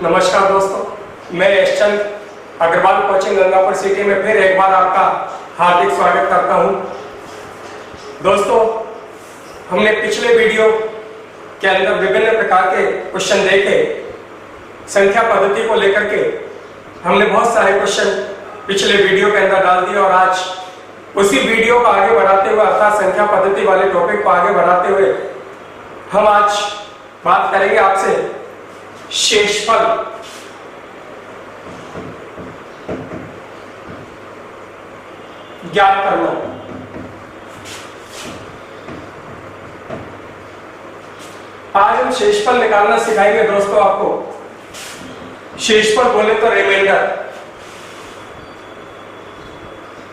नमस्कार दोस्तों, मैं यशचंद अग्रवाल कोचिंग गंगापुर सिटी में फिर एक बार आपका हार्दिक स्वागत करता हूं। दोस्तों, हमने पिछले वीडियो के अंदर विभिन्न प्रकार के क्वेश्चन देखे। संख्या पद्धति को लेकर के हमने बहुत सारे क्वेश्चन पिछले वीडियो के अंदर डाल दिए और आज उसी वीडियो को आगे बढ़ाते हुए अर्थात संख्या पद्धति वाले टॉपिक को आगे बढ़ाते हुए हम आज बात करेंगे आपसे शेषफल। ज्ञात करना। आज हम शेषफल निकालना सिखाएंगे दोस्तों आपको। शेषफल बोले तो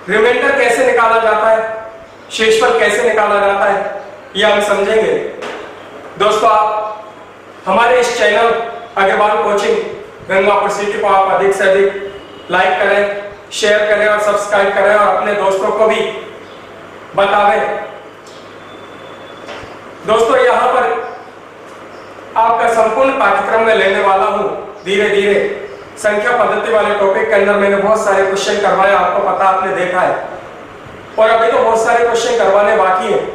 रिमाइंडर कैसे निकाला जाता है, शेषफल कैसे निकाला जाता है, यह हम समझेंगे। दोस्तों, आप हमारे इस channel Agarwal coaching Gangapur city को आप अधिक से अधिक लाइक करें, शेयर करें और सब्सक्राइब करें और अपने दोस्तों को भी बतावें। दोस्तों, यहाँ पर आपका संपूर्ण पाठ्यक्रम में लेने वाला हूँ धीरे धीरे। संख्या पद्धति वाले टॉपिक के अंदर मैंने बहुत सारे क्वेश्चन करवाए, आपको पता, आपने देखा है, और अभी तो बहुत सारे क्वेश्चन करवाने बाकी हैं।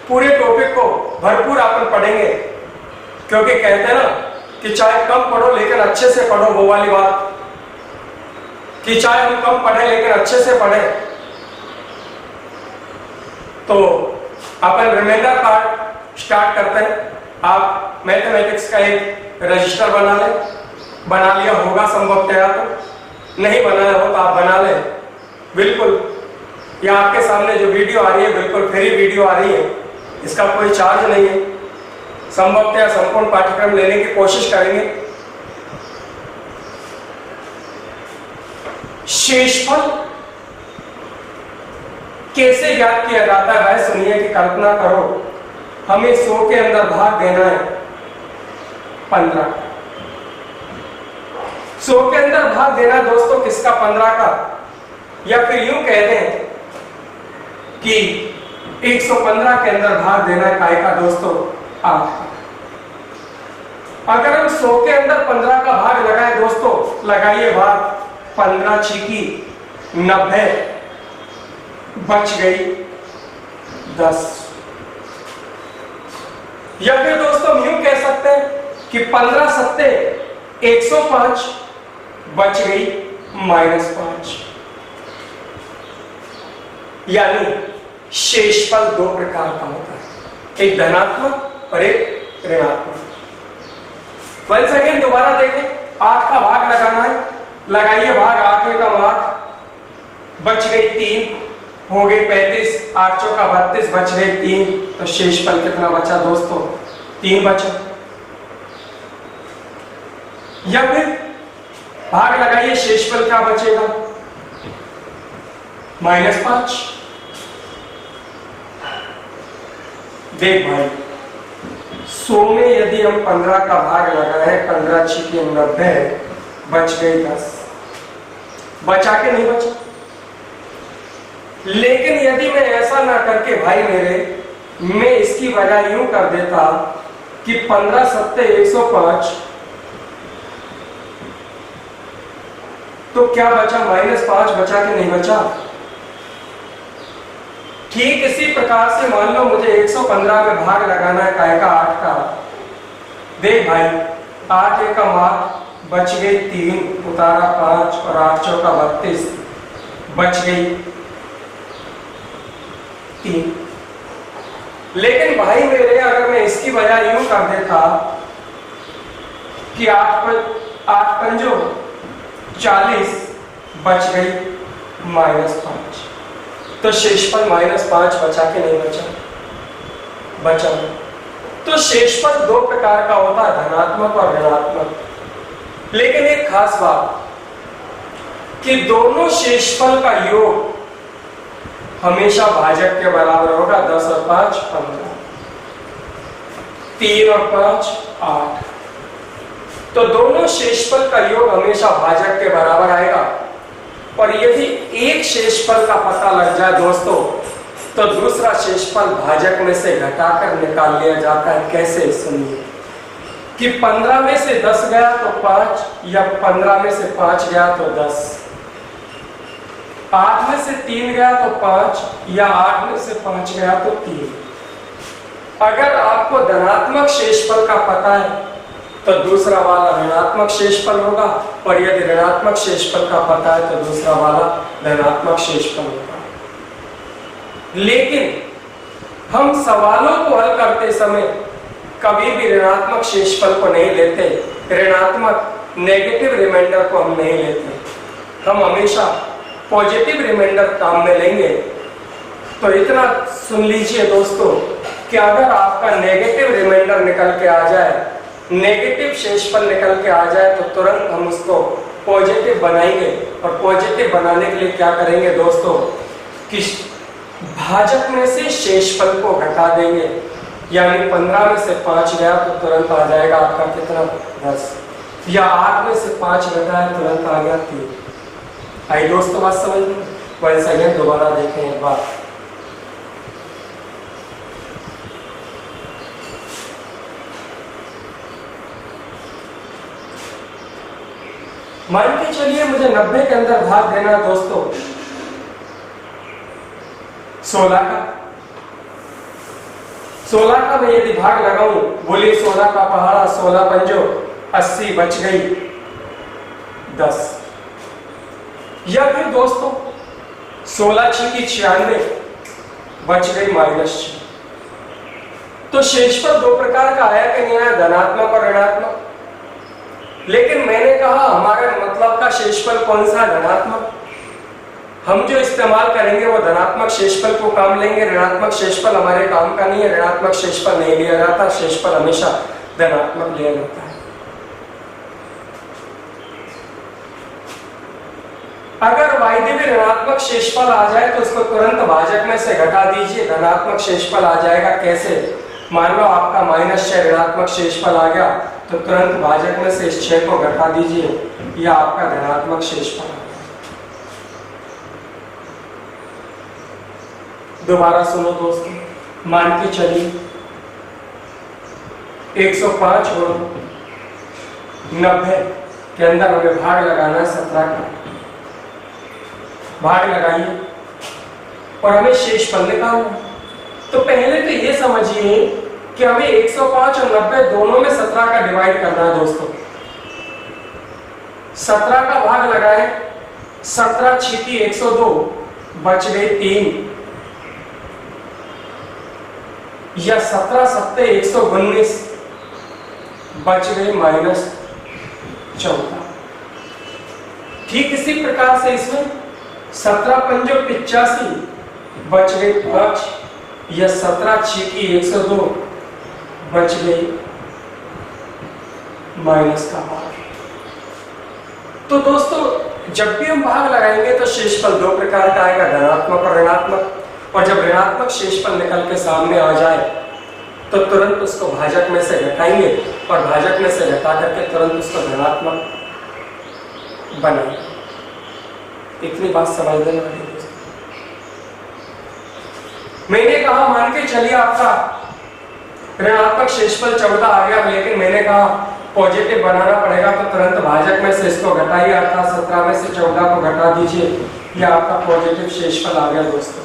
पूरे टॉपिक को भरपूर अपन पढ़ेंगे, क्योंकि कहते हैं ना कि चाहे कम पढ़ो लेकिन अच्छे से पढ़ो, वो वाली बात कि चाहे हम कम पढ़े लेकिन अच्छे से पढ़े। तो अपन रिमाइंडर पार्ट स्टार्ट करते हैं। आप मैथमेटिक्स का एक रजिस्टर बना लिया होगा संभवतः, तो नहीं बनाया हो तो आप बना लें। बिल्कुल, ये आपके सामने जो वीडियो आ रही है बिल्कुल फ्री वीडियो आ रही है, इसका कोई चार्ज नहीं है। संभवतः संपूर्ण पाठ्यक्रम लेने की कोशिश करेंगे। शेषफल कैसे ज्ञात किया जाता है भाई, सुनिए कि कल्पना करो हमें 100 के अंदर भाग देना है 15। 100 के अंदर भाग देना दोस्तों किसका, 15 का, या फिर यूं कह दें कि 115 के अंदर भाग देना है काय का दोस्तों, 8। अगर हम 100 के अंदर 15 का भाग लगाए दोस्तों, लगाइए भाग, 15 छिकी 90, बच गई 10। या फिर दोस्तों यूं कह सकते हैं कि 15 सत्ते 105, बच गई -5। यानी शेषफल दो प्रकार का होता है, एक धनात्मक और एक ऋणात्मक। वन सेकेंड दोबारा देखें, 8 का भाग लगाना है, लगाइए भाग, 8 का भाग, बच गई 3, हो गई 35, 8 चौका 32, बच गई 3। तो शेषफल कितना बचा दोस्तों, 3 बचा। या फिर भाग लगाइए, शेषफल क्या बचेगा, -5। देख भाई, 100 में यदि हम 15 का भाग लगाए, 15 छिके 90, बच गई 10। बचा के नहीं बचा। लेकिन यदि मैं ऐसा ना करके भाई मैं इसकी वजह यूं कर देता कि 15 सत्ते 105, तो क्या बचा, -5 बचा के नहीं बचा। ठीक इसी प्रकार से मान लो मुझे 115 में भाग लगाना है काय का, 8 का। देख भाई, 8 का भाग, बच गई 3, उतारा 5 और 8 चौका 32, बच गई 3। लेकिन भाई मेरे, अगर मैं इसकी वजह यूं कर देता कि 8 पंजो 40, बच गई -5, तो शेषफल -5 बचा के नहीं बचा, बचा। तो शेषफल दो प्रकार का होता है, धनात्मक और ऋणात्मक। लेकिन एक खास बात कि दोनों शेषफल का योग हमेशा भाजक के बराबर होगा। 10 और 5 15, 3 और 5 8। तो दोनों शेषफल का योग हमेशा भाजक के बराबर आएगा। और यदि एक शेषफल का पता लग जाए दोस्तों, तो दूसरा शेषफल भाजक में से घटाकर निकाल लिया जाता है। कैसे, सुनिए। कि 15 में से 10 गया तो 5, या 15 में से 5 गया तो 10, 8 में से 3 गया तो 5, या 8 में से 5 गया तो 3। अगर आपको धनात्मक शेषफल का पता है तो दूसरा वाला ऋणात्मक शेषफल होगा, और यदि ऋणात्मक शेषफल का पता है तो दूसरा वाला धनात्मक शेषफल होगा। लेकिन हम सवालों को हल करते समय कभी भी ऋणात्मक शेषफल को नहीं लेते, ऋणात्मक नेगेटिव रिमाइंडर को हम नहीं लेते, हम हमेशा पॉजिटिव रिमाइंडर काम में लेंगे। तो इतना सुन लीजिए दोस्तों कि अगर आपका नेगेटिव रिमाइंडर निकल के आ जाए, नेगेटिव शेषफल निकल के आ जाए, तो तुरंत हम उसको पॉजिटिव बनाएंगे। और पॉजिटिव बनाने के लिए क्या करेंगे दोस्तों कि भाजक में से शेषफल को घटा देंगे, यानी 15 में से 5 गया तो तुरंत आ जाएगा आपका कितना, 10, या 8 में से 5 घटा है तुरंत आ गया 3। आई दोस्तों बात समझ में? वैसा ही दोबारा देखें एक बार। मान के चलिए मुझे 90 के अंदर भाग देना है दोस्तों 16 का। 16 का मैं यदि भाग लगाऊं, बोलिए 16 का पहाड़ा, 16 पंजो 80, बच गई 10। या फिर दोस्तों 16 छिकी 96, बच गई -6। तो शेषफल दो प्रकार का आया कि नहीं आया, धनात्मक और ऋणात्मक। लेकिन मैंने कहा हमारे मतलब का शेषफल कौन सा, धनात्मक। हम जो इस्तेमाल करेंगे वो धनात्मक शेषफल को काम लेंगे, ऋणात्मक शेषफल हमारे काम का नहीं है। ऋणात्मक शेषफल नहीं लिया जाता, शेषफल हमेशा धनात्मक लिया जाता है। अगर वायदेवी ऋणात्मक शेषफल आ जाए तो उसको तुरंत भाजक में से घटा दीजिए, धनात्मक शेषफल आ जाएगा। कैसे? मान लो आपका -6 ऋणात्मक शेषफल आ गया तो तुरंत भाजक में से इस 6 को घटा दीजिए, यह आपका धनात्मक शेषफल आ गया। दोबारा सुनो दोस्तों, मान के चलिए 105 और 90 के अंदर हमें भाग लगाना है 17 का। भाग लगाइए और हमें शेषफल निकालना है। तो पहले तो ये समझिए कि हमें 105 और 90 दोनों में 17 का डिवाइड करना है दोस्तों। 17 का भाग लगाए, 17 छिकी 102, बच गई 3, या 17 सत्ते 119, बच गई -14। ठीक इसी प्रकार से इसमें 17 पंजो 85, बच गई 5, या 17 छिकी 102, बच गई माइनस का भाग। तो दोस्तों जब भी हम भाग लगाएंगे तो शेषफल दो प्रकार का आएगा, धनात्मक और ऋणात्मक। और जब ऋणात्मक शेषफल निकल के सामने आ जाए तो तुरंत उसको भाजक में से घटाएंगे, और भाजक में से घटा करके तुरंत उसको धनात्मक बनाएंगे। इतनी बात समझ लेना है दोस्तों। मैंने कहा मान के चलिए आपका ऋणात्मक शेषफल 14 आ गया, लेकिन मैंने कहा पॉजिटिव बनाना पड़ेगा तो तुरंत भाजक में से इसको घटाइए, अर्थात 17 में से 14 को घटा दीजिए, यह आपका पॉजिटिव शेषफल आ गया दोस्तों।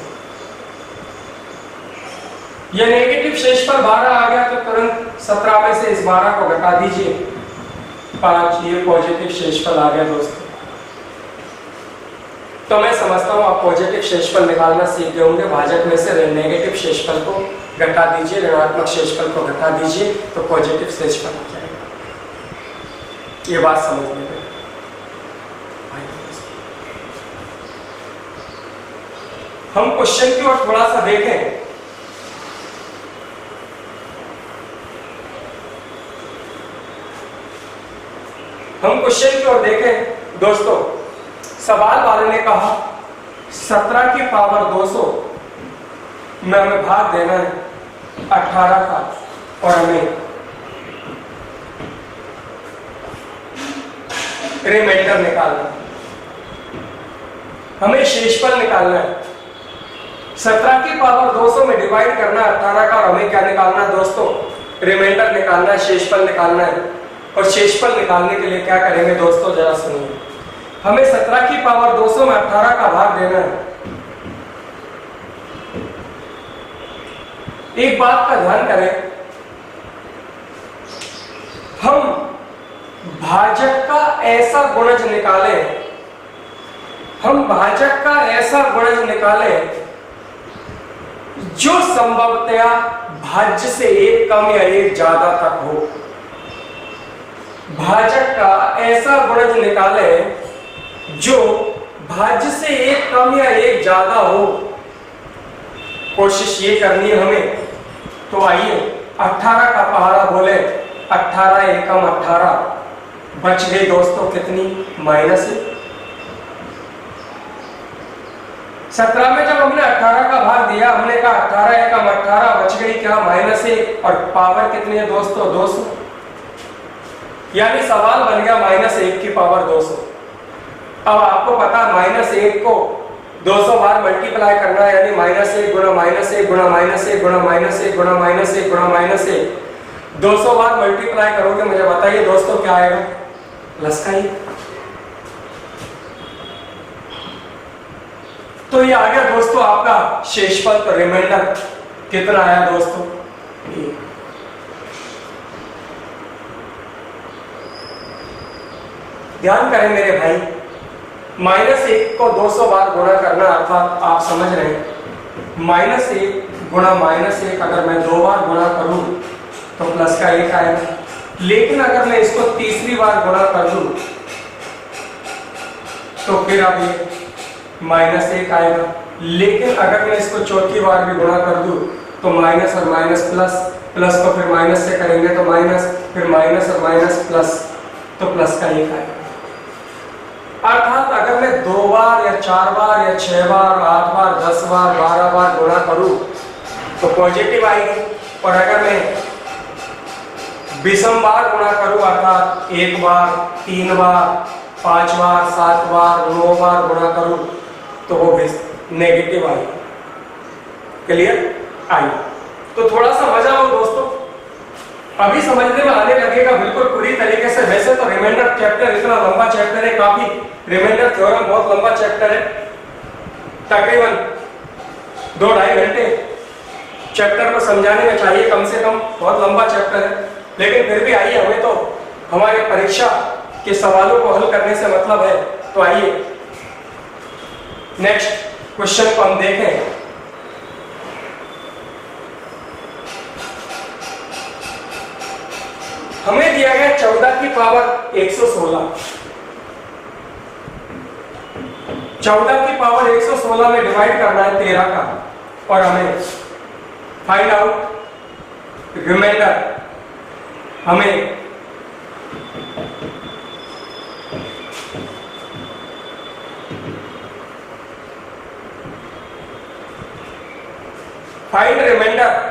यह नेगेटिव शेषफल 12 आ गया तो तुरंत 17 में से इस 12 को घटा दीजिए, 5, ये पॉजिटिव शेषफल आ गया दोस्तों। तो मैं समझता हूं आप पॉजिटिव शेषफल निकालना सीख गए होंगे। भाजक में से नेगेटिव शेषफल को घटा दीजिए, ऋणात्मक शेषफल को घटा दीजिए, तो पॉजिटिव शेषफल आ जाएगा। ये बात समझ में गई। हम क्वेश्चन की ओर थोड़ा सा देखें। हम क्वेश्चन की ओर देखें दोस्तों। सवाल वाले ने कहा 17 की पावर 200 में हमें भाग देना है 18 का, और हमें रिमाइंडर निकालना है, हमें शेषफल निकालना है। 17 की पावर 200 में डिवाइड करना है 18 का, और हमें क्या निकालना है दोस्तों, रिमाइंडर निकालना है, शेषफल निकालना है। और शेषफल निकालने के लिए क्या करेंगे दोस्तों, जरा सुनिए। हमें 17 की पावर 200 में 18 का भाग देना है। एक बात का ध्यान करें, हम भाजक का ऐसा गुणज निकालें, हम भाजक का ऐसा गुणज निकालें जो संभवतया भाज्य से एक कम या एक ज्यादा तक हो। भाजक का ऐसा गुणज निकालें जो भाज्य से एक कम या एक ज्यादा हो। कोशिश ये करनी है हमें। तो आइए 18 का पहाड़ा बोले, 18 एकम 18, बच गई दोस्तों कितनी, -1। 17 में जब हमने 18 का भाग दिया, हमने कहा 18 एकम 18, बच गई क्या, -1, और पावर कितनी है दोस्तों, 200। यानी सवाल बन गया -1 की पावर 200। अब आपको पता -1 को 200 बार मल्टीप्लाई करना है, यानी -1 गुणा -1 गुणा -1 गुणा -1 गुणा -1 गुणा -1, 200 बार मल्टीप्लाई करोगे, मुझे बताइए दोस्तों क्या आएगा, प्लस का ही। तो ये आ गया दोस्तों आपका शेषफल। तो रिमाइंडर कितना आया दोस्तों, ध्यान करें मेरे भाई, -1 को 200 बार गुणा करना, अर्थात आप समझ रहे हैं, -1 गुणा -1 अगर मैं 2 बार गुणा करूं तो प्लस का 1 आएगा। लेकिन अगर मैं इसको तीसरी बार गुणा कर दूं तो फिर अब ये -1 आएगा। लेकिन अगर मैं इसको चौथी बार भी गुणा कर दूं तो माइनस और माइनस प्लस, प्लस को फिर माइनस से करेंगे तो माइनस, फिर माइनस और माइनस प्लस, तो प्लस का 1 आएगा। अर्थात अगर मैं 2 बार या 4 बार या 6 बार, 8 बार, 10 बार, 12 बार गुणा करूं तो पॉजिटिव आएगी। और अगर मैं विषम बार गुणा करूं, अर्थात 1 बार, 3 बार, 5 बार, 7 बार, 9 बार गुणा करूं तो वो नेगेटिव आएगी। Clear I? तो थोड़ा सा मजा हो दोस्तों, अभी समझने में आने लगेगा बिल्कुल पूरी तरीके से। वैसे तो रिमाइंडर चैप्टर इतना लंबा चैप्टर है, काफी रिमाइंडर थ्योरम बहुत लंबा चैप्टर है, तकरीबन 2-2.5 घंटे चैप्टर को समझाने में चाहिए कम से कम, बहुत लंबा चैप्टर है। लेकिन फिर भी आइए, हमें तो हमारे परीक्षा के सवालों को हल करने से मतलब है। तो आइए नेक्स्ट क्वेश्चन को हम देखें। हमें दिया गया 14 की पावर 116, 14 की पावर 116 में डिवाइड करना है 13 का, और हमें फाइंड आउट रिमाइंडर। हमें फाइंड रिमाइंडर।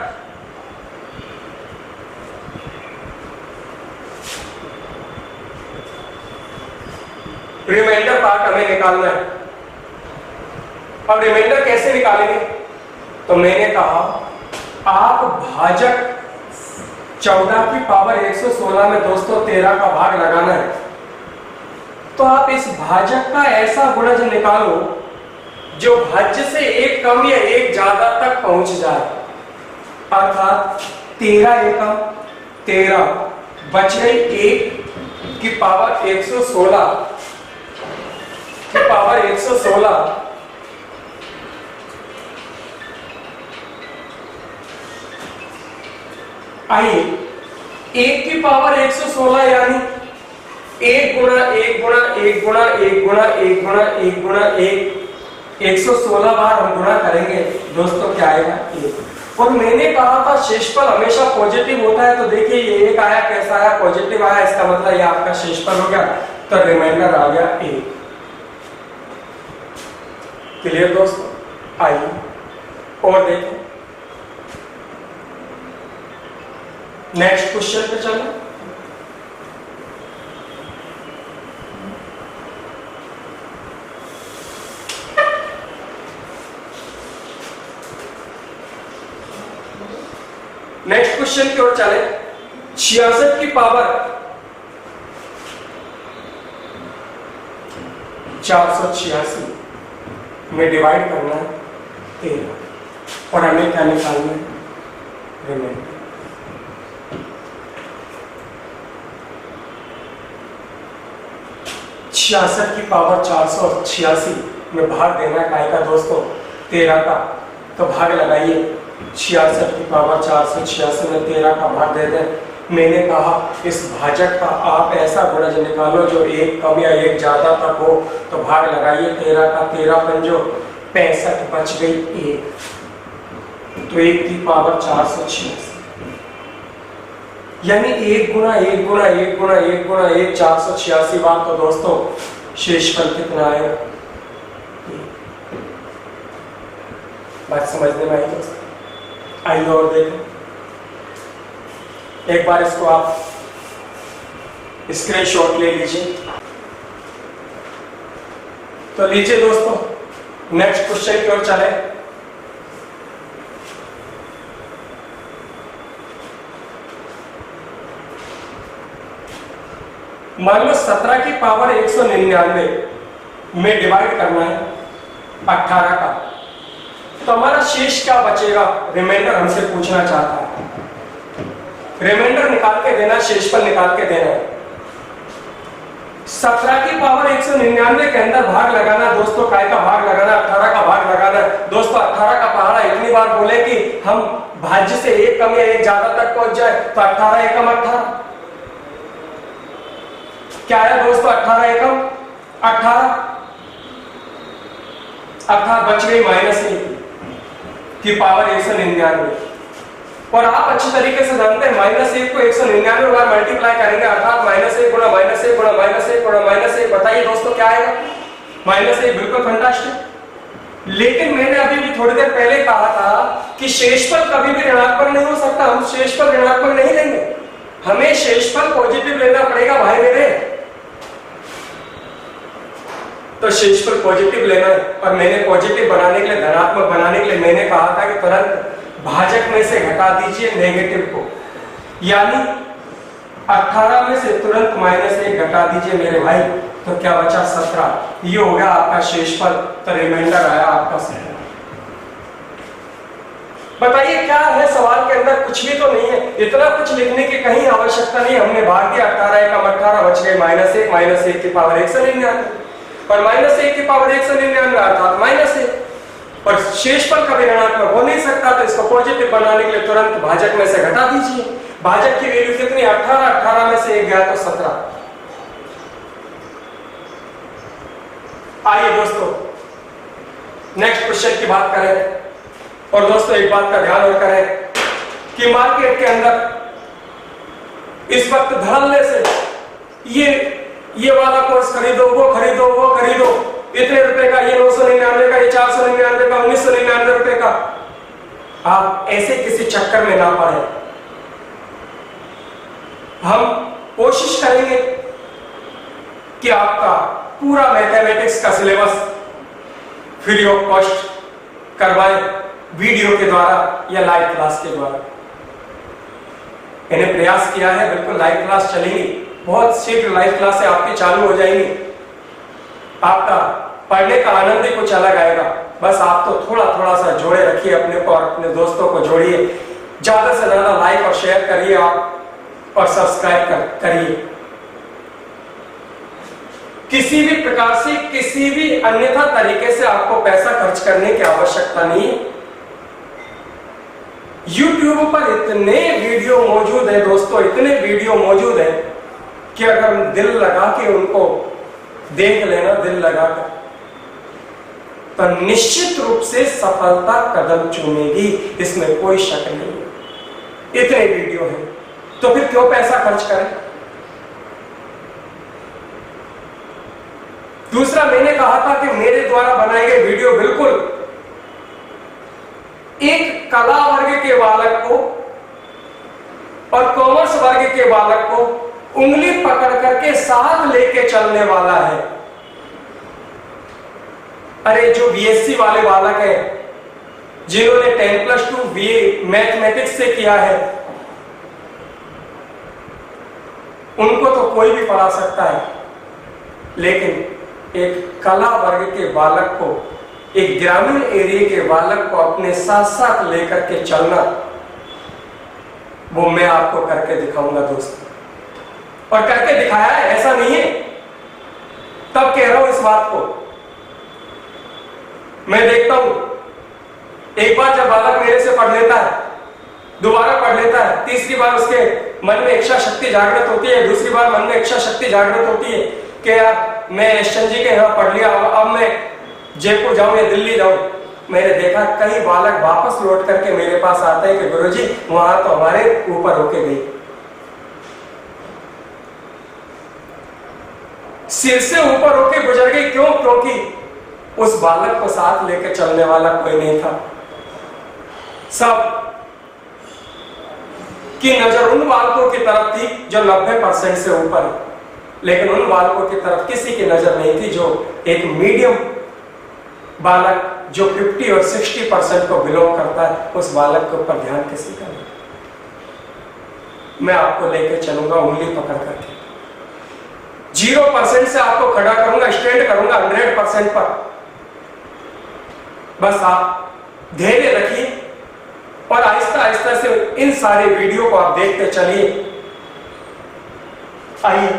रिमाइंडर पार्ट हमें निकालना है। अब रिमाइंडर कैसे निकालेंगे? तो मैंने कहा आप भाजक 14 की पावर 116 में दोस्तों 13 का भाग लगाना है। तो आप इस भाजक का ऐसा गुणज निकालो जो भाज्य से एक कम या एक ज्यादा तक पहुंच जाए। अर्थात 13 एकम 13, बच गई 1 की पावर 116 की पावर 116। आइए 1 की पावर 116 यानी 1 गुणा 1 गुणा 1 गुणा 1 गुणा 1 गुणा 1 गुणा 1, 116 बार हम गुणा करेंगे दोस्तों, क्या आएगा 1। और मैंने कहा था शेषफल हमेशा पॉजिटिव होता है। तो देखिए ये 1 आया, कैसा आया, पॉजिटिव आया, इसका मतलब ये आपका शेषफल हो गया। तो रिमाइंडर आ गया 1। क्लियर दोस्तों? आइए और देखें नेक्स्ट क्वेश्चन पे चलो। नेक्स्ट क्वेश्चन की ओर चले। 66 की पावर 486 में डिवाइड करना है 13 और हमें क्या निकालना है? रिमाइंडर। 66 की पावर 486 में भाग देना है काय का दोस्तों? 13 का। तो भाग लगाइए, 66 की पावर 486 में 13 का भाग दे दें। मैंने कहा इस भाजक का आप ऐसा गुणज निकालो जो एक कम या एक ज्यादा तक हो। तो भाग लगाइए 13 का, 13 पंजो 65, बच गई 1, तो 1 की पावर 486, यानी 1 गुना 1 गुना 1 गुना 1 गुना 1 486 बार। तो दोस्तों शेषफल कितना आएगा? बात समझने में आई दोस्तों? आइए और देखें एक बार, इसको आप स्क्रीनशॉट ले लीजिए। तो लीजिए दोस्तों, नेक्स्ट क्वेश्चन की ओर चले। मान लो 17 की पावर 199 में डिवाइड करना है 18 का, तो हमारा शेष क्या बचेगा? रिमाइंडर हमसे पूछना चाहता है। रिमाइंडर निकाल के देना, शेषफल निकाल के देना है। 17 की पावर 199 के अंदर भाग लगाना दोस्तों, काय का भाग लगाना? 18 का भाग लगाना। दोस्तों 18 का पहाड़ा इतनी बार बोले कि हम भाज्य से एक कम या एक ज्यादा तक पहुंच जाए, तो 18 एकम 18 क्या है दोस्तों? 18 एकम 18 बच गई -1 की पावर 199। और आप अच्छी तरीके से जानते हैं -1 को 199 बार मल्टीप्लाई करेंगे, अर्थात -1 गुणा -1 गुणा -1 गुणा -1। बताइए दोस्तों क्या आएगा? -1। बिल्कुल फंटास्टिक। लेकिन मैंने अभी भी थोड़ी देर पहले कहा था कि शेषफल कभी भी ऋणात्मक नहीं हो सकता। हम शेषफल ऋणात्मक नहीं लेंगे, हमें शेषफल पॉजिटिव लेना पड़ेगा भाई मेरे। तो शेषफल पॉजिटिव लेना है, और मैंने पॉजिटिव बनाने के लिए, धनात्मक बनाने के लिए मैंने कहा था कि तुरंत भाजक में से घटा दीजिए नेगेटिव को, यानी 18 में से तुरंत -1 घटा दीजिए मेरे भाई। तो क्या बचा? 17। ये हो गया आपका शेषफल। तो रिमाइंडर आया आपका 17। बताइए क्या है सवाल के अंदर? कुछ भी तो नहीं है, इतना कुछ लिखने की कहीं आवश्यकता नहीं। हमने भाग दिया, 18 एकम 18 बच गए -1, -1 की पावर 199, और -1 की पावर 199 अर्थात -1। और शेषफल कभी ऋणात्मक हो नहीं सकता, तो इसको पॉजिटिव बनाने के लिए तुरंत भाजक में से घटा दीजिए। भाजक की वैल्यू कितनी? 18। 18 में से 1 गया तो 17। आइए दोस्तों नेक्स्ट क्वेश्चन की बात करें। और दोस्तों एक बात का ध्यान और करें कि मार्केट के अंदर इस वक्त धड़ल्ले से ये वाला कोर्स खरीदो, वो खरीदो, वो खरीदो, इतने रुपए का, ये 999 का, ये 499 का, 1999 रुपए का। आप ऐसे किसी चक्कर में ना पड़े। हम कोशिश करेंगे कि आपका पूरा मैथमेटिक्स का सिलेबस फ्री ऑफ कॉस्ट करवाएं, वीडियो के द्वारा या लाइव क्लास के द्वारा। मैंने प्रयास किया है, बिल्कुल लाइव क्लास चलेगी, बहुत शीघ्र लाइव क्लासें आपकी चालू हो जाएंगी। आपका पढ़ने का आनंद ही कुछ अलग आएगा। बस आप तो थोड़ा थोड़ा सा जोड़े रखिए अपने को और अपने दोस्तों को जोड़िए, ज्यादा से ज्यादा लाइक और शेयर करिए आप, और सब्सक्राइब करिए। किसी भी प्रकार से, किसी भी अन्यथा तरीके से आपको पैसा खर्च करने की आवश्यकता नहीं है। YouTube पर इतने वीडियो मौजूद है दोस्तों, इतने वीडियो मौजूद है कि अगर दिल लगा के उनको देख लेना, दिल लगाकर, तो निश्चित रूप से सफलता कदम चूमेगी, इसमें कोई शक नहीं है। इतने वीडियो हैं, तो फिर क्यों पैसा खर्च करें? दूसरा, मैंने कहा था कि मेरे द्वारा बनाए गए वीडियो बिल्कुल एक कला वर्ग के बालक को और कॉमर्स वर्ग के बालक को उंगली पकड़ करके साथ लेके चलने वाला है। अरे जो बीएससी वाले बालक हैं, जिन्होंने 10+2 बीए मैथमेटिक्स से किया है, उनको तो कोई भी पढ़ा सकता है, लेकिन एक कला वर्ग के बालक को, एक ग्रामीण एरिया के बालक को अपने साथ साथ लेकर के चलना, वो मैं आपको करके दिखाऊंगा दोस्तों। और करके दिखाया है, ऐसा नहीं है, तब कह रहा हूं इस बात को। मैं देखता हूं, एक बार जब बालक मेरे से पढ़ लेता है, दोबारा पढ़ लेता है, तीसरी बार उसके मन में इच्छा शक्ति जागृत होती है, दूसरी बार मन में इच्छा शक्ति जागृत होती है कि यार मैं एसचंद जी के यहाँ पढ़ लिया, अब मैं जयपुर जाऊं या दिल्ली जाऊं। मैंने देखा कई बालक वापस लौट करके मेरे पास आते हैं कि गुरुजी वहां तो हमारे ऊपर होके गई, सिर से ऊपर होके गुजर गई। क्यों? क्योंकि उस बालक को साथ लेकर चलने वाला कोई नहीं था। सब की नजर उन बालकों की तरफ थी जो 90% से ऊपर है, लेकिन उन बालकों की तरफ किसी की नजर नहीं थी जो एक मीडियम बालक जो 50 और 60% को बिलोंग करता है, उस बालक के ऊपर ध्यान किसी का नहीं। मैं आपको लेकर चलूंगा उंगली पकड़ करके, 0% से आपको खड़ा करूंगा, स्टैंड करूंगा 100% पर। बस आप धैर्य रखिए और आहिस्ता आहिस्ता से इन सारे वीडियो को आप देखते चलिए। आइए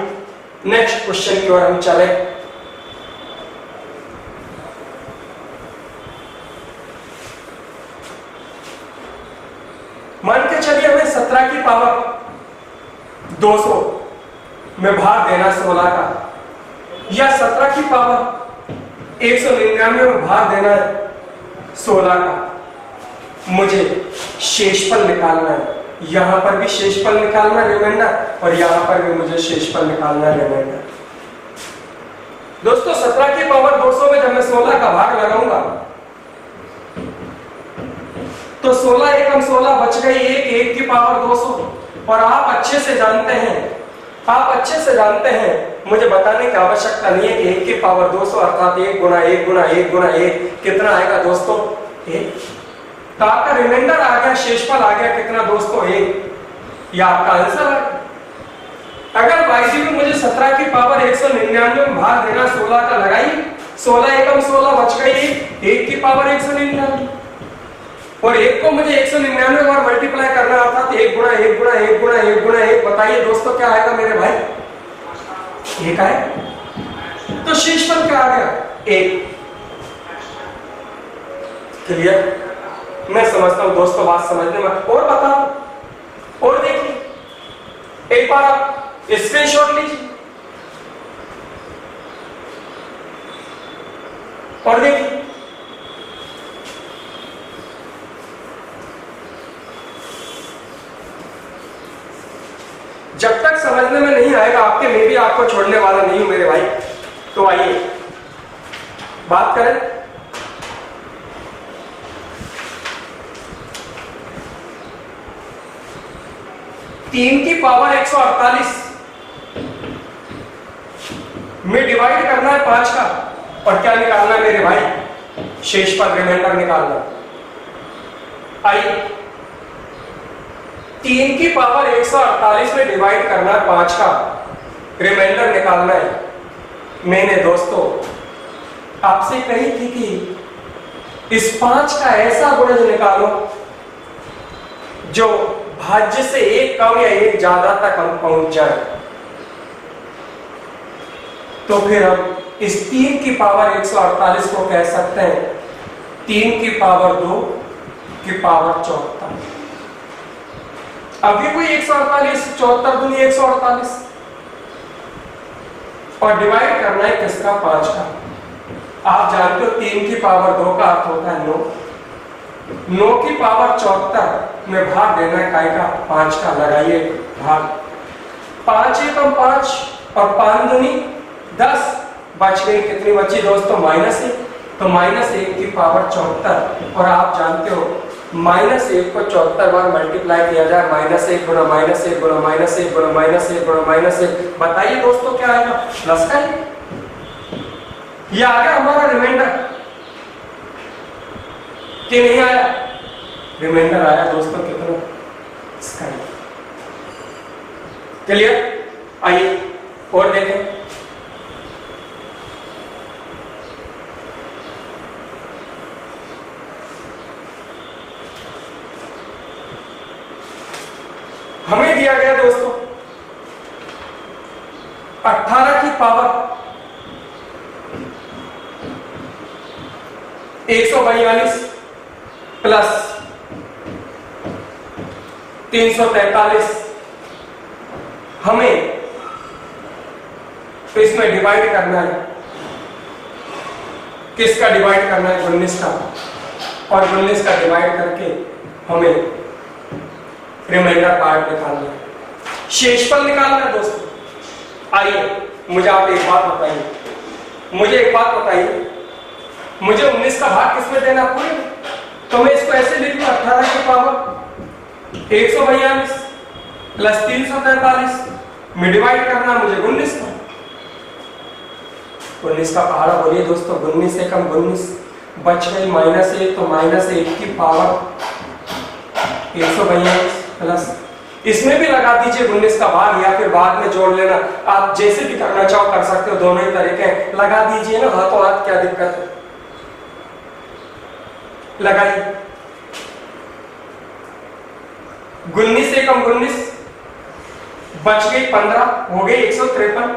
नेक्स्ट क्वेश्चन की ओर हम चले। मान के चलिए हमें 17 की पावर 200 में भाग देना 16 का, या 17 की पावर 199 में भाग देना है 16 का। मुझे शेषफल निकालना है, यहां पर भी शेषफल निकालना रिमाइंडर, और यहां पर भी मुझे शेषफल निकालना रिमाइंडर। दोस्तों 17 की पावर 200 में जब मैं 16 का भाग लगाऊंगा तो 16 एकम 16 बच गई 1 की पावर 200। और आप अच्छे से जानते हैं, मुझे बताने की आवश्यकता नहीं है कि 1 की पावर 200 अर्थात 1 गुना 1 गुना 1 गुना 1 कितना आएगा दोस्तों? 1। तो आपका रिमाइंडर आ गया, शेषफल आ गया कितना दोस्तों? 1। यह आपका आंसर है। अगर बाईजी में मुझे 17 की पावर 199 में भाग देना 16 का लगाई, 16 एकम 16 बच गई 1 की पावर 199, और 1 को मुझे 199 बार मल्टीप्लाई करना अर्थात 1 गुना 1 गुना 1 गुना 1 गुना 1। बताइए दोस्तों क्या आएगा मेरे भाई? 1 आए। तो शेषफल क्या आ गया? 1। क्लियर? मैं समझता हूं दोस्तों बात समझने में। और बताओ, और देखिए, एक बार आप स्क्रीनशॉट लीजिए और देखिए, जब तक समझने में नहीं आएगा आपके, मैं भी आपको छोड़ने वाला नहीं हूं मेरे भाई। तो आइए बात करें। तीन की पावर 148 में डिवाइड करना है 5 का, और क्या निकालना है मेरे भाई? शेषफल, रिमाइंडर निकालना। आइए 3 की पावर 148 में डिवाइड करना है 5 का, रिमाइंडर निकालना है। मैंने दोस्तों आपसे कही थी कि इस 5 का ऐसा गुणज निकालो जो भाज्य से 1 कम या 1 ज्यादा तक हम पहुंच जाए। तो फिर हम इस 3 की पावर 148 को कह सकते हैं 3 की पावर 2 की पावर 74। अभी कोई 148, 74 दूनी 148, और डिवाइड करना है किसका? 5 का। आप जानते हो 3 की पावर 2 का अर्थ होता है 9। 9 की पावर 74 में भाग देना है काय का? 5 का। लगाइए भाग, 5 एकम 5 और 5 दूनी 10, बच गई कितनी बची दोस्तों? -1। तो -1 की पावर 74, और आप जानते हो -1 को 74 बार मल्टीप्लाई किया जाए, -1 गुना -1 गुना -1 गुना -1 गुना -1। बताइए दोस्तों क्या आएगा? प्लस का ही। ये आ गया हमारा रिमाइंडर कि नहीं आया? रिमाइंडर आया दोस्तों कितना? इसका। क्लियर? आइए और देखें। हमें दिया गया दोस्तों 18 की पावर 142 प्लस 343। हमें तो इसमें डिवाइड करना है। किसका डिवाइड करना है? 19 का। और 19 का डिवाइड करके हमें रिमाइंडर पार्ट निकालना है, शेषफल निकालना है दोस्तों। आइए मुझे आप एक बात बताइए, मुझे 19 का भाग किसमें देना पूरे? तो मैं इसको ऐसे लिख लूं 18 की पावर 142 प्लस 343 में डिवाइड करना मुझे 19 का। 19 का पहाड़ा बोलिए दोस्तों, 19 से कम 19 बच गई -1, तो -1 की पावर 142 प्लस इसमें भी लगा दीजिए 19 का भाग, या फिर बाद में जोड़ लेना, आप जैसे भी करना चाहो कर सकते हो, दोनों ही तरीके हैं। लगा दीजिए ना हाथों हाथ, क्या दिक्कत है? लगाइए। 19 से कम 19 बच गई 15, हो गई 153।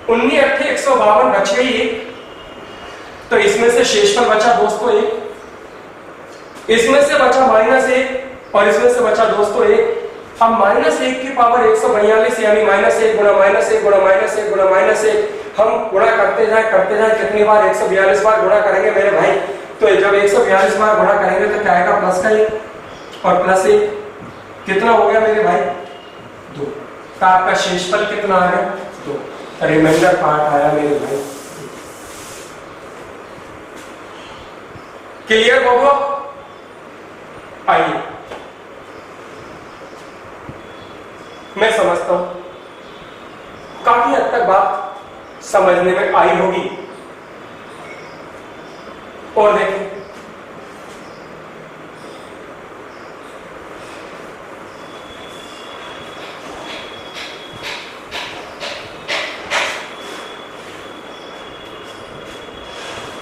19 8 152 बच गई 1, तो इसमें से शेषफल बचा दोस्तों 1, इसमें से बचा -1 और इसमें से बचा दोस्तों 1। अब -1 की पावर 142 यानी -1 गुणा -1 गुणा -1 गुणा -1 हम गुणा करते जाए कितनी बार? 142 बार गुणा करेंगे मेरे भाई। तो जब 142 बार गुणा करेंगे तो क्या आएगा? प्लस का 1 और प्लस 1 कितना हो गया मेरे भाई? 2। तो आपका शेषफल कितना आ गया? 2। रिमाइंडर पार्ट आया मेरे भाई। क्लियर बाबू? आइए, मैं समझता हूं काफी हद तक बात समझने में आई होगी। और देखें,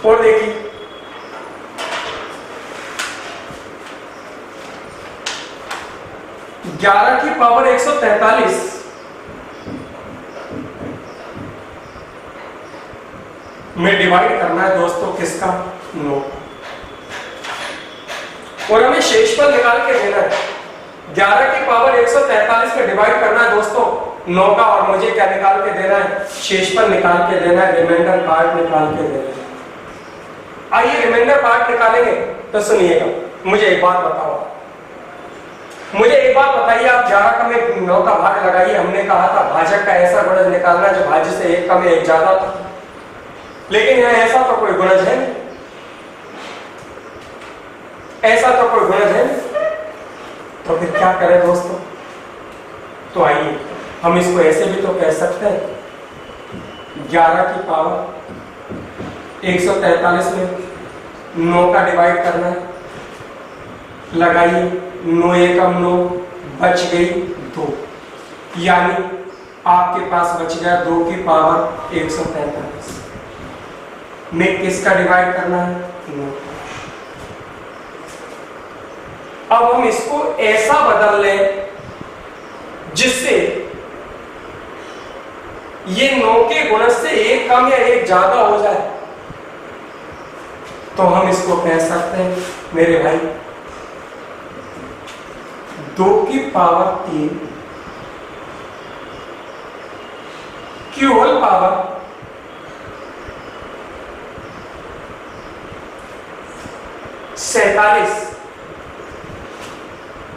और देखिए 11 की पावर 143 में डिवाइड करना है दोस्तों किसका? 9। और हमें शेषफल निकाल के देना है। 11 की पावर 143 में डिवाइड करना है दोस्तों 9 का, और मुझे क्या निकाल के देना है? शेषफल निकाल के देना है, रिमाइंडर पार्ट निकाल के देना है। आइए रिमाइंडर पार्ट निकालेंगे। तो सुनिएगा, मुझे एक बात बताइए, आप 11 का में 9 का भाग लगाइए। हमने कहा था भाजक का ऐसा गुणज निकालना जो भाज्य से 1 कम 1 ज्यादा था, लेकिन यहाँ ऐसा तो कोई गुणज है नहीं, तो फिर क्या करें दोस्तों? तो आइए हम इसको ऐसे भी तो कह सकते हैं 11 की पावर 143 में 9 का डिवाइड करना है। लगाइए, 9 एकम 9 बच गई 2, यानी आपके पास बच गया 2 की पावर 143 में किसका डिवाइड करना है? 9। अब हम इसको ऐसा बदल लें जिससे ये 9 के गुणज से 1 कम या 1 ज्यादा हो जाए। तो हम इसको कह सकते हैं मेरे भाई 2 की पावर 3 की होल पावर 47।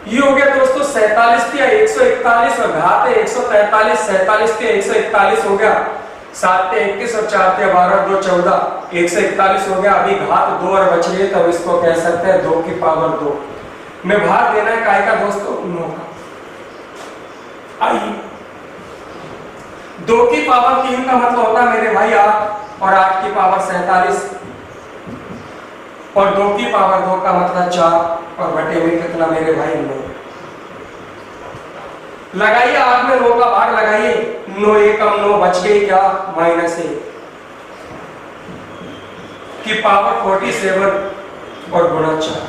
ये हो गया दोस्तों 47 या 141 और घात है 143, 47 या 141 हो गया, 7 या 21 और 4 या 12, 2 14, 141 हो गया। अभी घात 2 और बच रही है, तब इसको कह सकते हैं 2 की पावर 2 में भाग देना है काय का दोस्तों? 9 का। आइए, 2 की पावर 3 का मतलब होता है मेरे भाई 8 और 8 की पावर 47 और 2 की पावर 2 का मतलब 4 और बटे में कितना मेरे भाई? 9। लगाइए, 8 में 9 का भाग लगाइए, 9 एकम 9 बच गई क्या, -1 की पावर 47 और गुणा 4,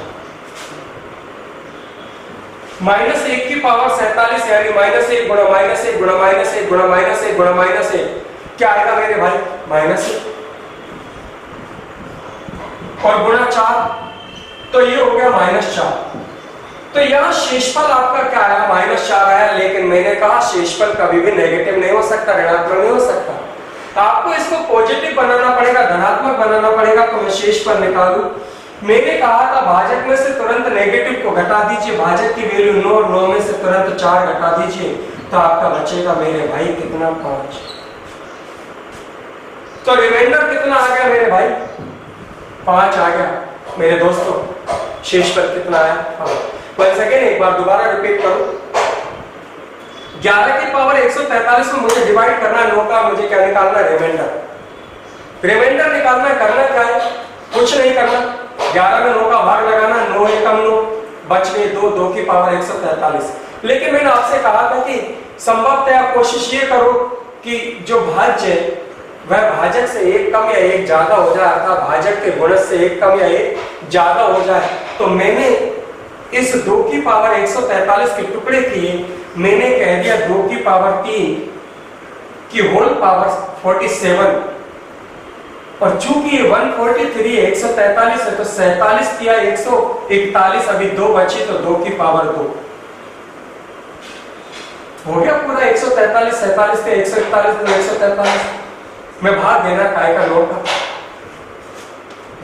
-1 की पावर 47 यानी -1 गुणा -1 गुणा -1 गुणा -1 गुणा -1 क्या आएगा मेरे भाई, -1 और गुणा 4, तो ये हो गया -4। तो यहां शेषफल आपका क्या आया, -4 आया। लेकिन मैंने कहा शेषफल कभी भी नेगेटिव नहीं हो सकता, ऋणात्मक नहीं हो सकता। आपको इसको पॉजिटिव बनाना पड़ेगा, धनात्मक बनाना पड़ेगा। तो मैं शेषफल निकालूं, मैंने कहा था भाजक में से तुरंत नेगेटिव को घटा दीजिए, भाजक की वैल्यू 9 और 9 में से तुरंत 4 घटा दीजिए, तो आपका बचेगा मेरे भाई कितना, 5। तो रिमाइंडर कितना आ गया मेरे भाई, 5 आ गया मेरे दोस्तों। शेषफल कितना आया, 5। वन सेकेंड, एक बार दोबारा रिपीट करो। 11 की पावर 143 में मुझे डिवाइड करना है 9 का, मुझे क्या निकालना है, रिमाइंडर। रिमाइंडर निकालना है, करना क्या है, कुछ नहीं करना, 11 में 9 का भाग लगाना, 9 एकम 9 बच गए 2, 2 की पावर 143। लेकिन मैंने आपसे कहा था कि संभवतः आप कोशिश ये करो कि जो भाज्य है वह भाजक से 1 कम या 1 ज्यादा हो जाए, अर्थात भाजक के गुणज से 1 कम या 1 ज्यादा हो जाए। तो मैंने इस 2 की पावर 143 के टुकड़े किए, मैंने कह दिया 2 की पावर 3 की होल पावर 47, और चूंकि ये 143 है, 143 है, तो 47 किया 141, अभी 2 बची तो 2 की पावर 2 हो गया पूरा। 143 47 थे, 141 तो 143 में भाग देना काय का 9 का।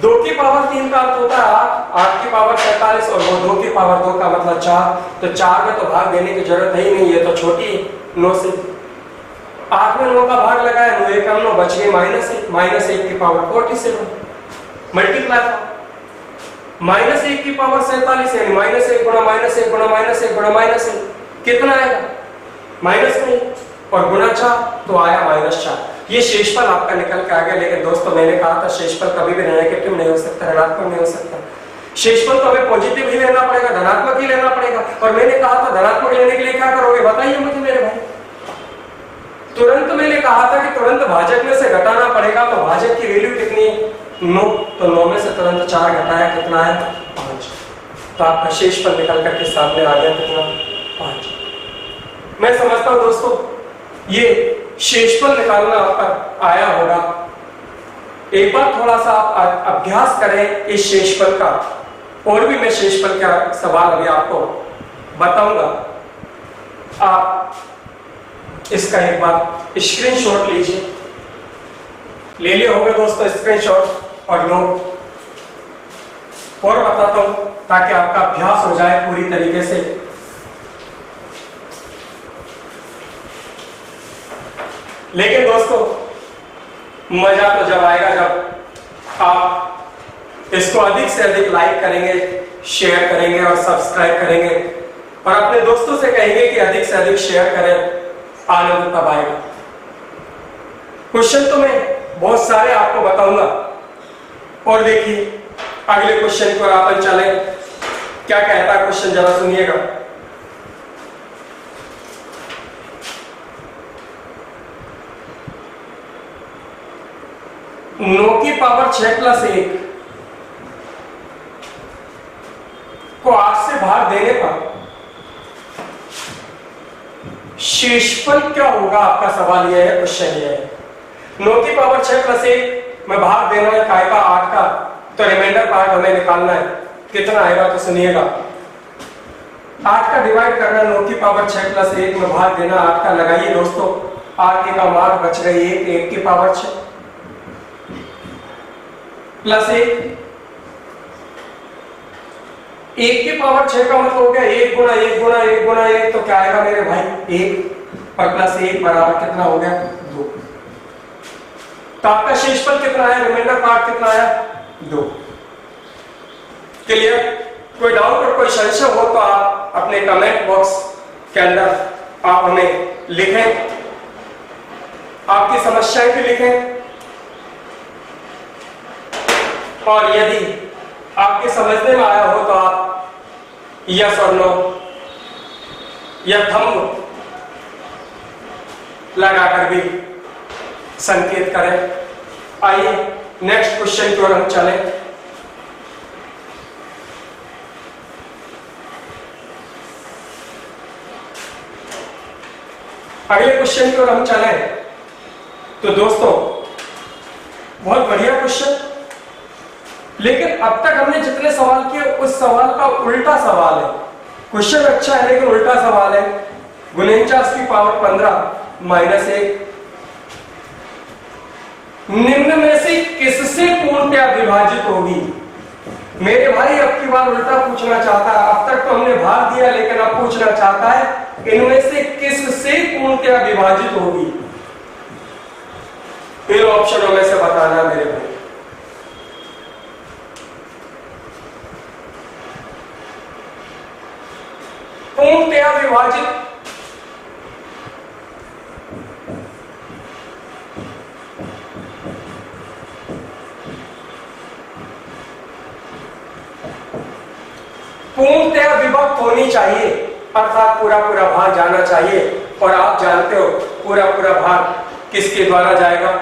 2 की पावर 3 का अर्थ होता है 8, 8 की पावर 47 और वो 2 की पावर 2 का मतलब 4। तो 4 में तो भाग देने की जरूरत ही नहीं है, तो छोटी 9 से। 8 में 9 का भाग लगाया, 9 एकम 9 बच गए -1 की पावर 47 मल्टीप्लाई था, -1 की पावर 47 यानी -1 गुणा -1 गुणा -1 गुणा -1 कितना आएगा, -1 और गुणा 4 तो आया -4। ये शेषफल आपका निकल के आ गया। लेकिन दोस्तों मैंने कहा था शेषफल कभी भी नेगेटिव नहीं हो सकता, ऋणात्मक नहीं हो सकता। शेषफल तो हमें पॉजिटिव ही लेना पड़ेगा, धनात्मक ही लेना पड़ेगा। और मैंने कहा था धनात्मक लेने के लिए क्या करोगे, बताइए मुझे मेरे भाई। तुरंत मैंने कहा था कि तुरंत भाजक में से घटाना पड़ेगा, तो भाजक की वैल्यू कितनी है, 9, तो 9 में से तुरंत 4 घटाया, कितना है, 5। तो आपका शेषफल निकल करके सामने आ गया कितना, 5। मैं समझता हूं दोस्तों ये शेषफल निकालना आपका आया होगा। एक बार थोड़ा सा आप अभ्यास करें इस शेषफल का, और भी मैं शेषफल का सवाल अभी आपको बताऊंगा। आप इसका एक बार स्क्रीनशॉट लीजिए, ले लिए होंगे दोस्तों स्क्रीनशॉट और नोट, और बताता हूं ताकि आपका अभ्यास हो जाए पूरी तरीके से। लेकिन दोस्तों मजा तो जब आएगा जब आप इसको अधिक से अधिक लाइक करेंगे, शेयर करेंगे और सब्सक्राइब करेंगे, और अपने दोस्तों से कहेंगे कि अधिक से अधिक शेयर करें। आनंद तब आएगा। क्वेश्चन तो मैं बहुत सारे आपको बताऊंगा, और देखिए अगले क्वेश्चन पर अपन चले, क्या कहता है क्वेश्चन, जरा सुनिएगा। नौ की पावर 6 प्लस 1 को 8 से भाग देने पर शेषफल क्या होगा, आपका सवाल यह है, क्वेश्चन यह है। 9 की पावर 6 प्लस 1 में भाग देना है काय का, 8 का, तो रिमाइंडर पार्ट हमें निकालना है, कितना आएगा तो सुनिएगा। 8 का डिवाइड करना, 9 की पावर 6 प्लस 1 में भाग देना 8 का, लगाइए दोस्तों, 8 का मार्क बच गई 1 की पावर 6 प्लस 1 की पावर 6 का मतलब हो गया 1 गुणा 1 गुणा 1 गुणा 1, तो क्या आएगा मेरे भाई, 1 और प्लस 1 बराबर कितना हो गया, 2। तो आपका शेषफल कितना है, रिमाइंडर पार्ट कितना आया, 2। क्लियर? कोई डाउट और कोई संशय हो तो आप अपने कमेंट बॉक्स के अंदर आप हमें लिखें, आपकी समस्याएं भी लिखें, और यदि आपके समझने में आया हो तो आप यस और नो या थंब लगाकर भी संकेत करें। आइए नेक्स्ट क्वेश्चन की ओर हम चलें। अगले क्वेश्चन की ओर हम चलें तो दोस्तों बहुत बढ़िया क्वेश्चन, लेकिन अब तक हमने जितने सवाल किए उस सवाल का उल्टा सवाल है। क्वेश्चन अच्छा है लेकिन उल्टा सवाल है। 49 की पावर 15 माइनस 1 निम्न में से किससे पूर्णतया विभाजित होगी? मेरे भाई अब की बार उल्टा पूछना चाहता है। अब तक तो हमने भाग दिया लेकिन अब पूछना चाहता है इनमें से किससे पूर्णतया विभाजित होगी? इन ऑप्शनों में से बताना मेरे भाई। पूर्णतया विभाजित पूर्णतया विभक्त होनी चाहिए, अर्थात पूरा पूरा भाग जाना चाहिए। और आप जानते हो पूरा पूरा भाग किसके द्वारा जाएगा?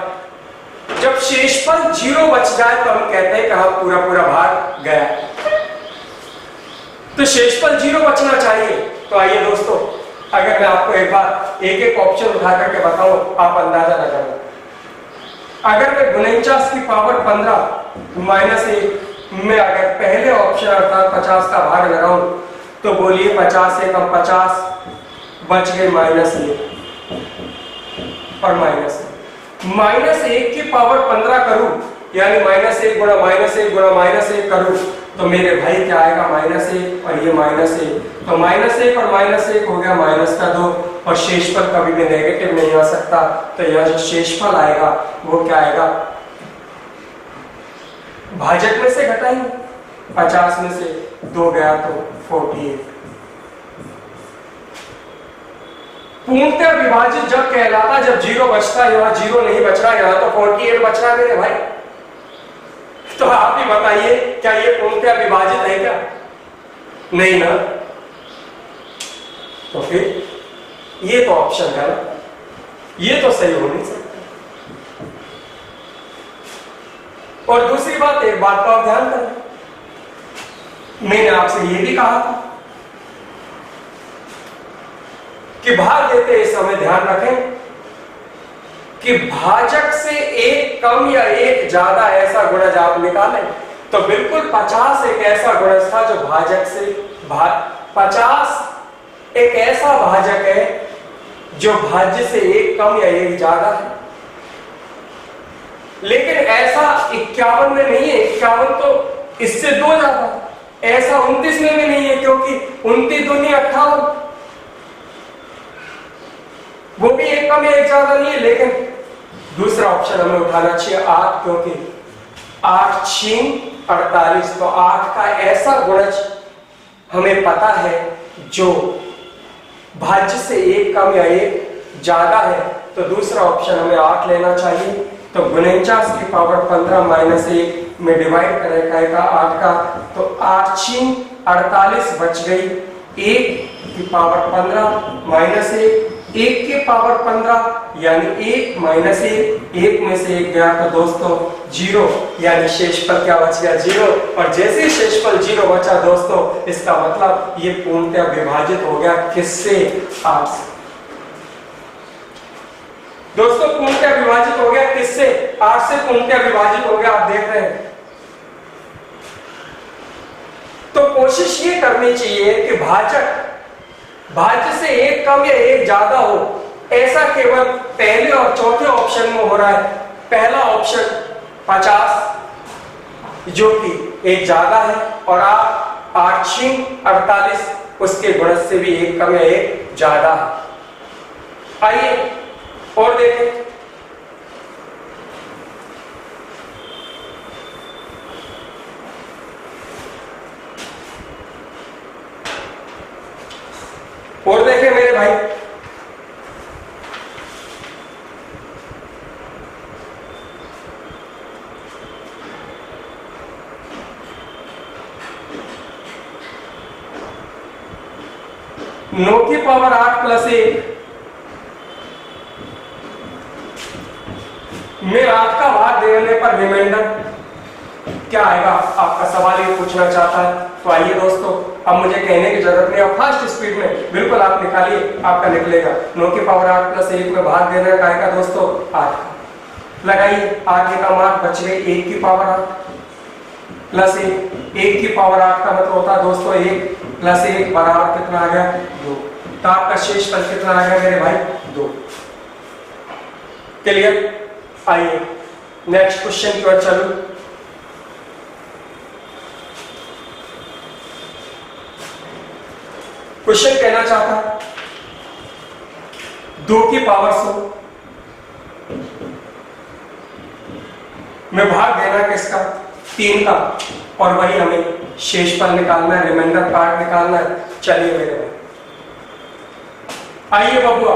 जब शेषफल 0 बच जाए तो हम कहते हैं कि हाँ पूरा पूरा भाग गया। तो शेषफल 0 बचना चाहिए। तो आइए दोस्तों, अगर मैं आपको एक बार एक एक ऑप्शन उठा करके बताऊं, आप अंदाजा लगाओ। अगर मैं 49 की पावर 15 माइनस 1 में अगर पहले ऑप्शन अर्थात 50 का भाग लगाऊं तो बोलिए 50 से कम 50 बच गए माइनस 1 और माइनस 1 की पावर 15 करूं, यानी -1 गुणा -1 गुणा -1 करूं तो मेरे भाई क्या आएगा? -1 और ये -1, तो -1 और -1 हो गया -2 और शेषफल कभी भी नेगेटिव नहीं आ सकता। तो यह जो शेषफल आएगा वो क्या आएगा? भाजक में से घटाएंगे, 50 में से 2 गया तो 48। पूर्णतः विभाजित जब कहलाता जब 0 बचता, यहाँ 0 नहीं बच रहा, यहाँ तो 48 बच रहा है मेरे भाई। तो आप ही बताइए क्या ये पूर्णतः विभाजित है क्या? नहीं ना। तो फिर ये तो ऑप्शन है, ये तो सही हो नहीं सकता। और दूसरी बात, एक बात का आप ध्यान करें, मैंने आपसे ये भी कहा था कि भाग देते समय ध्यान रखें कि भाजक से एक कम या एक ज्यादा ऐसा गुणज आप निकालें। तो बिल्कुल 50 एक ऐसा गुणज था जो भाजक से 50 एक ऐसा भाजक है जो भाज्य से एक कम या एक ज्यादा है। लेकिन ऐसा 51 में नहीं है, 51 तो इससे 2 ज्यादा। ऐसा 29 में भी नहीं है क्योंकि 29 दूनी 58, वो भी एक कम या एक ज्यादा नहीं है। लेकिन दूसरा ऑप्शन हमें उठाना चाहिए 8, क्योंकि 8 6 48, तो 8 का ऐसा गुणज हमें पता है जो भाज्य से एक कम या एक ज्यादा है। तो दूसरा ऑप्शन हमें 8 लेना चाहिए। तो 49 की पावर 15 माइनस 1 में डिवाइड करेगा 8 का, तो 8 6 48 बच गई। 1 की पावर 15 माइनस 1 की पावर 15 यानी 1 माइनस 1 में से 1 गया तो दोस्तों 0, यानी शेषफल क्या बच गया? 0। और जैसे ही शेषफल 0 बचा दोस्तों, इसका मतलब ये पूर्णतः विभाजित हो गया किससे? 8 से। दोस्तों पूर्णतः विभाजित हो गया किससे? 8 से पूर्णतः विभाजित हो गया। आप देख रहे हैं, तो कोशिश ये करनी चाहिए कि भाज्य से एक कम या एक ज्यादा हो। ऐसा केवल पहले और चौथे ऑप्शन में हो रहा है। पहला ऑप्शन 50 जो कि एक ज्यादा है, और 8 6 48 उसके गुणज से भी एक कम या एक ज्यादा है। आइए और देखें। और देखें मेरे भाई, नौ की पावर 8 प्लस 1 में 8 का भाग देने पर रिमाइंडर क्या आएगा, आपका सवाल ये पूछना चाहता है। तो आइए दोस्तों, अब मुझे कहने की जरूरत नहीं, अब फास्ट स्पीड में बिल्कुल आप निकालिए, आपका निकलेगा। 9 की पावर 8 प्लस 1 में भाग देने का आएगा दोस्तों 8। लगाइए, 8 का मान बच गई 1 की पावर 8 प्लस 1 की पावर 8 का मतलब होता है दोस्तों 1 प्लस 1 बराबर कितना आ गया 2। तो आपका शेष फल कितना आ गया मेरे भाई 2। क्लियर। आइए नेक्स्ट क्वेश्चन की ओर चलो। क्वेश्चन कहना चाहता है 2 की पावर 100 में भाग देना किसका 3 का, और वही हमें शेष फल निकालना है, रिमाइंडर पार्ट निकालना है। चलिए मेरे भाई, आइए बबुआ,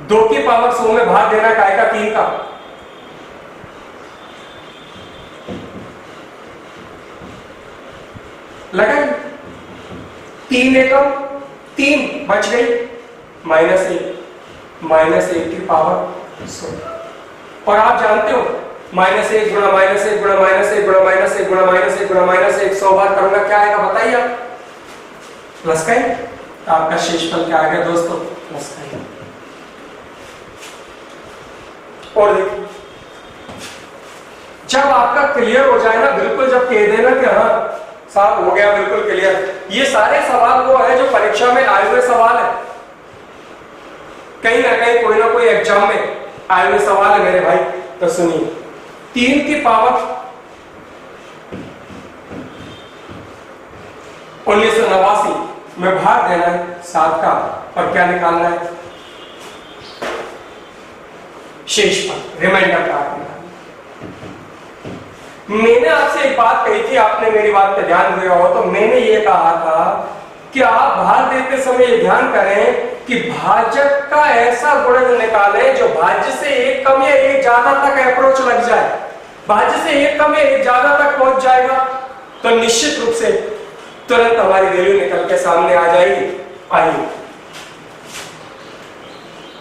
2 की पावर 100 में भाग देना का आएगा 3 का। लगाइए, 3 एकम 3 बच गई -1 की पावर 100। और आप जानते हो -1 गुणा -1 गुणा -1 गुणा -1 गुणा -1 गुणा -1 100 बार करूंगा, क्या आएगा बताइए आप, प्लस का। तो आपका शेषफल क्या आ गया दोस्तों प्लस का। और देखिए, जब आपका क्लियर हो जाए ना, बिल्कुल जब कह देना कि हाँ साहब हो गया बिल्कुल क्लियर, ये सारे सवाल वो है जो परीक्षा में आए हुए सवाल है, कहीं ना कहीं कोई ना कोई एग्जाम में आए हुए सवाल है मेरे भाई। तो सुनिए, 3 की पावर 1989 में भाग देना है 7 का, और क्या निकालना है शेषफल, रिमाइंडर पार्ट निकालना। मैंने आपसे एक बात कही थी, आपने मेरी बात पे ध्यान दिया हो, तो मैंने ये कहा था कि आप भाग देते समय ये ध्यान करें कि भाजक का ऐसा गुणज निकालें जो भाज्य से 1 कम या 1 ज्यादा तक अप्रोच लग जाए। भाज्य से 1 कम या 1 ज्यादा तक पहुंच जाएगा तो निश्चित रूप से तुरंत हमारी वैल्यू निकल के सामने आ जाएगी। आइए,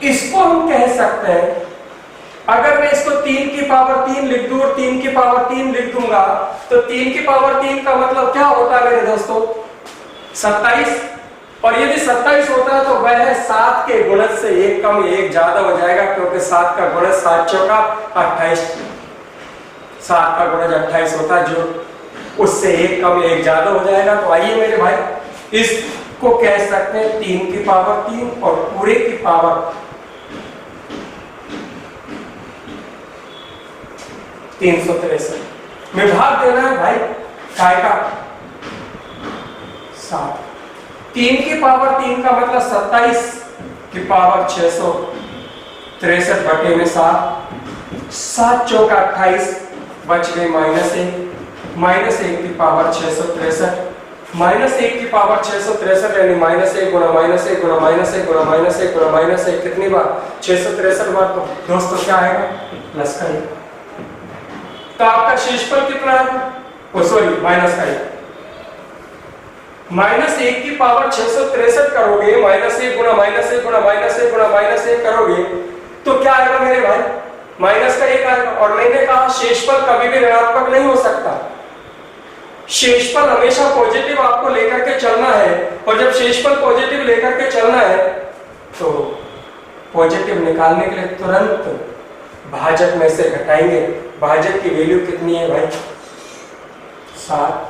इसको हम कह सकते हैं, अगर मैं इसको 3 की पावर 3 लिख दूं और 3 की पावर 3 लिख दूंगा, तो 3 की पावर 3 का मतलब क्या होता है मेरे दोस्तों 27। और यदि 27 होता है तो वह 7 के गुणज से 1 कम 1 ज्यादा हो जाएगा, क्योंकि 7 का गुणज 7 चौका 28, 7 का गुणज 28 होता है, जो उससे 1 कम 1 ज्यादा हो जाएगा। तो आइए मेरे भाई, इसको कह सकते हैं 3 की पावर 3 और पूरे की पावर 363 में भाग देना है भाई काय का 7। 3 की पावर 3 का मतलब 27 की पावर 663 बटे में 7, 7 चौका 28 बच गई -1 की पावर 663, -1 की पावर 663 यानी -1 गुणा -1 गुणा -1 गुणा -1 गुणा -1 कितनी बार 663 बार। तो दोस्तों क्या आएगा प्लस का 1। तो आपका शेषफल कितना है, सॉरी माइनस का 1। -1 की पावर 663 करोगे, -1 गुणा -1 गुणा -1 गुणा -1 करोगे तो क्या आएगा मेरे भाई माइनस का 1 आएगा। और मैंने कहा शेषफल कभी भी ऋणात्मक नहीं हो सकता, शेषफल हमेशा पॉजिटिव आपको लेकर के चलना है। और जब शेषफल पॉजिटिव लेकर के चलना है तो पॉजिटिव निकालने के लिए तुरंत भाजक में से घटाएंगे। भाजक की वैल्यू कितनी है भाई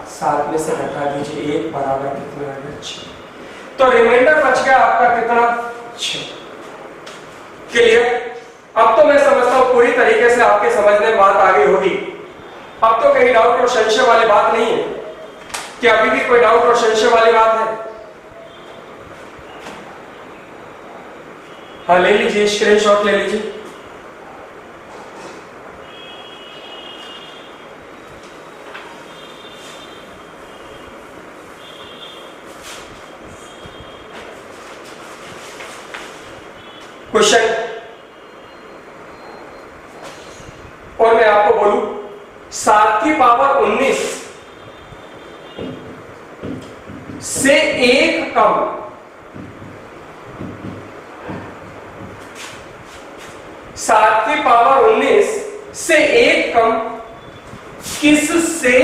7 में से घटा दीजिए 1 बराबर कितना है 6। तो रिमाइंडर बच गया आपका कितना 6। क्लियर। अब तो मैं समझता हूं पूरी तरीके से आपके समझने में बात आ गई होगी। अब तो कहीं डाउट और संशय वाली बात नहीं है। क्या अभी भी कोई डाउट और संशय वाली बात है? हाँ ले लीजिए, स्क्रीनशॉट ले लीजिए। क्वेश्चन, और मैं आपको बोलूं 7 की पावर 19 से 1 कम 7 की पावर 19 से एक कम किससे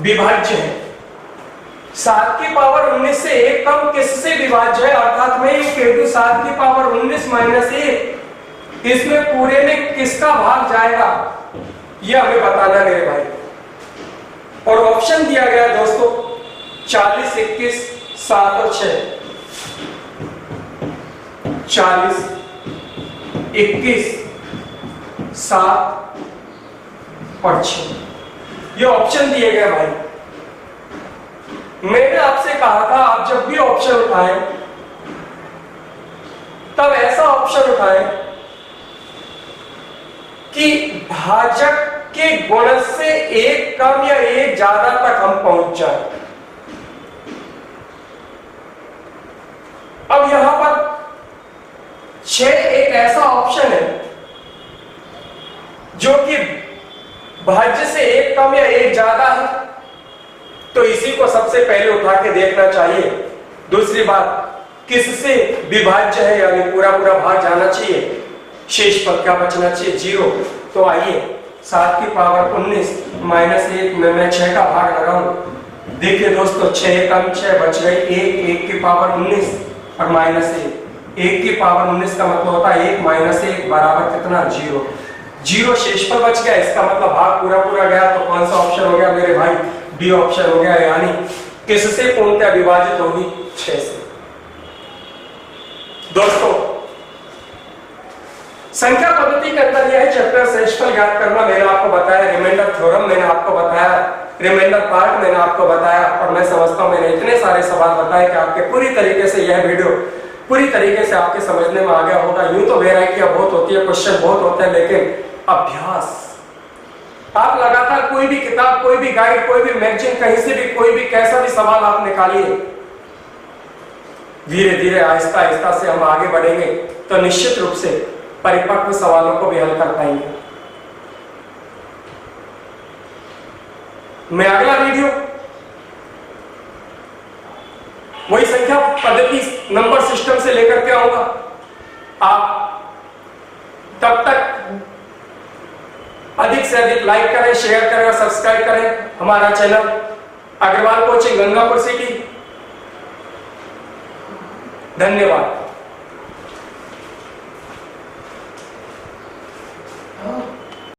विभाज्य है। 7 की पावर 19 से एक कम किससे विभाज्य है, अर्थात मैं ये कह दूं 7 की पावर 19 माइनस 1, इसमें पूरे में किसका भाग जाएगा ये हमें बताना मेरे भाई। और ऑप्शन दिया गया दोस्तों 40, 21, 7 और 6। 40, 21, 7 और 6 ये ऑप्शन दिए गए भाई। मैंने आपसे कहा था आप जब भी ऑप्शन उठाएं तब ऐसा ऑप्शन उठाएं कि भाजक के गुणज से एक कम या एक ज्यादा तक हम पहुंच जाए। अब यहां पर 6 एक ऐसा ऑप्शन है जो कि भाज्य से एक कम या एक ज्यादा है, तो इसी को सबसे पहले उठा के देखना चाहिए। दूसरी बात, किससे विभाज्य है यानी पूरा पूरा भाग जाना चाहिए, शेष पद क्या बचना चाहिए, 0। तो आइए 7 की पावर 19 माइनस 1 में मैं 6 का भाग लगाऊं। देखिए दोस्तों 6 कम 6 बच गई 1, 1 की पावर 19 और माइनस 1। 1 की पावर 19 का मतलब होता है 1 माइनस 1 बराबर कितना, 0। 0 शेष पर बच गया, इसका मतलब भाग पूरा पूरा गया। तो कौन सा ऑप्शन हो गया मेरे भाई, डी ऑप्शन हो गया, यानी किससे पूर्णतः विभाजित होगी, 6 से। दोस्तों संख्या पद्धति के अंदर यह चैप्टर शेषफल ज्ञात करना मैंने आपको बताया, रिमाइंडर थ्योरम मैंने आपको बताया, रिमाइंडर पार्ट मैंने आपको बताया, और मैं समझता हूं मैंने इतने सारे सवाल बताए कि आपके पूरी तरीके से यह वीडियो पूरी तरीके से आपके समझने में आ गया होगा। यूं तो वेराइटियां बहुत होती है, क्वेश्चन बहुत होते हैं, लेकिन अभ्यास आप लगातार कोई भी किताब, कोई भी गाइड, कोई भी मैगजीन, कहीं से भी कोई भी कैसा भी सवाल आप निकालिए, धीरे धीरे आहिस्ता आहिस्ता से हम आगे बढ़ेंगे तो निश्चित रूप से परिपक्व सवालों को भी हल कर पाएंगे। मैं अगला वीडियो वही संख्या पद्धति नंबर सिस्टम से लेकर के आऊंगा। आप तब तक अधिक से अधिक लाइक करें, शेयर करें और सब्सक्राइब करें हमारा channel Agarwal coaching Gangapur city. धन्यवाद।